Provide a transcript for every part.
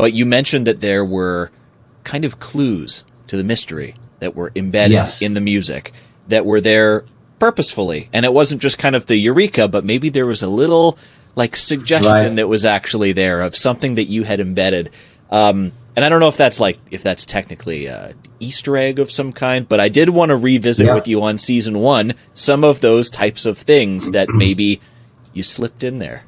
But you mentioned that there were kind of clues to the mystery that were embedded in the music that were there purposefully. And it wasn't just kind of the eureka, but maybe there was a little like suggestion that was actually there of something that you had embedded. And I don't know if that's technically a Easter egg of some kind, but I did want to revisit with you on season 1 some of those types of things that maybe you slipped in there.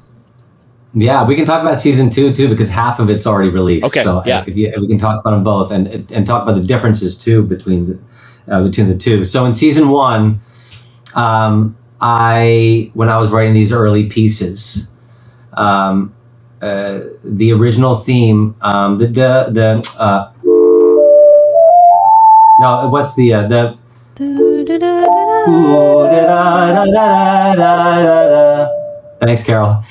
Yeah, we can talk about season 2 too, because half of it's already released. Okay, so we can talk about them both and talk about the differences too between the two. So in season 1, when I was writing these early pieces, the original theme, Thanks, Carol.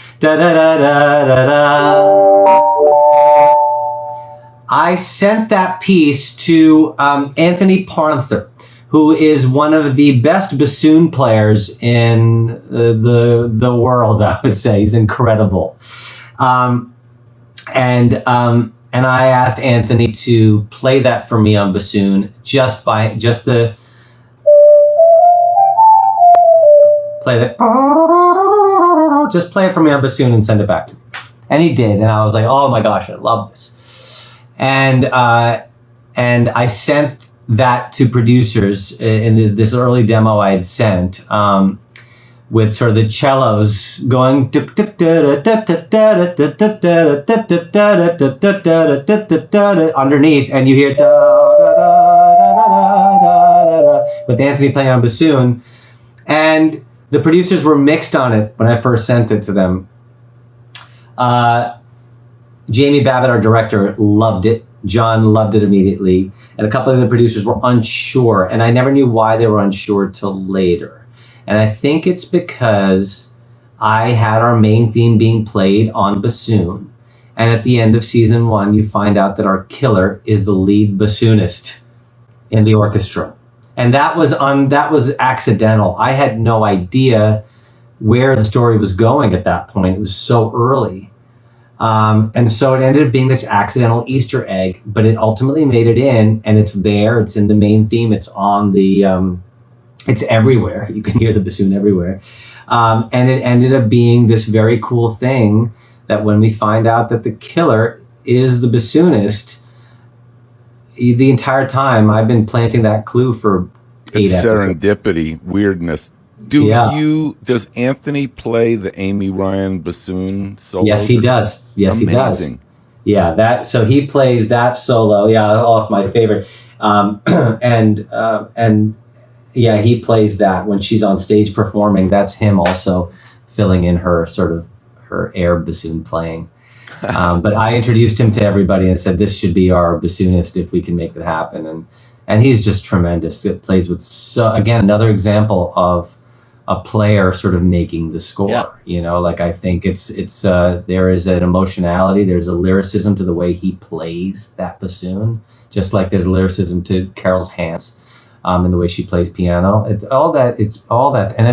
I sent that piece to Anthony Parnther, who is one of the best bassoon players in the world, I would say. He's incredible. And I asked Anthony to play that for me on bassoon, just play it for me on bassoon and send it back to me. And he did, and I was like, oh my gosh, I love this. And I sent that to producers in this early demo I had sent, with sort of the cellos going underneath, and you hear with Anthony playing on bassoon. And the producers were mixed on it when I first sent it to them. Jamie Babbitt, our director, loved it. John loved it immediately. And a couple of the producers were unsure, and I never knew why they were unsure till later. And I think it's because I had our main theme being played on bassoon. And at the end of season 1, you find out that our killer is the lead bassoonist in the orchestra. And that was accidental. I had no idea where the story was going at that point. It was so early. And so it ended up being this accidental Easter egg, but it ultimately made it in, and it's there. It's in the main theme. It's on the, it's everywhere. You can hear the bassoon everywhere. And it ended up being this very cool thing that when we find out that the killer is the bassoonist, the entire time I've been planting that clue for 8 episodes. Serendipity, weirdness. Does Anthony play the Amy Ryan bassoon solo? Yes, he does. Yes, Amazing. He does. Yeah, so he plays that solo. Yeah, all of my favorite. And he plays that when she's on stage performing. That's him also filling in her air bassoon playing. But I introduced him to everybody and said, this should be our bassoonist if we can make it happen. And he's just tremendous. It plays with, again, another example of a player sort of making the score. I think it's there is an emotionality, there's a lyricism to the way he plays that bassoon, just like there's lyricism to Carol's hands in the way she plays piano. It's all that, and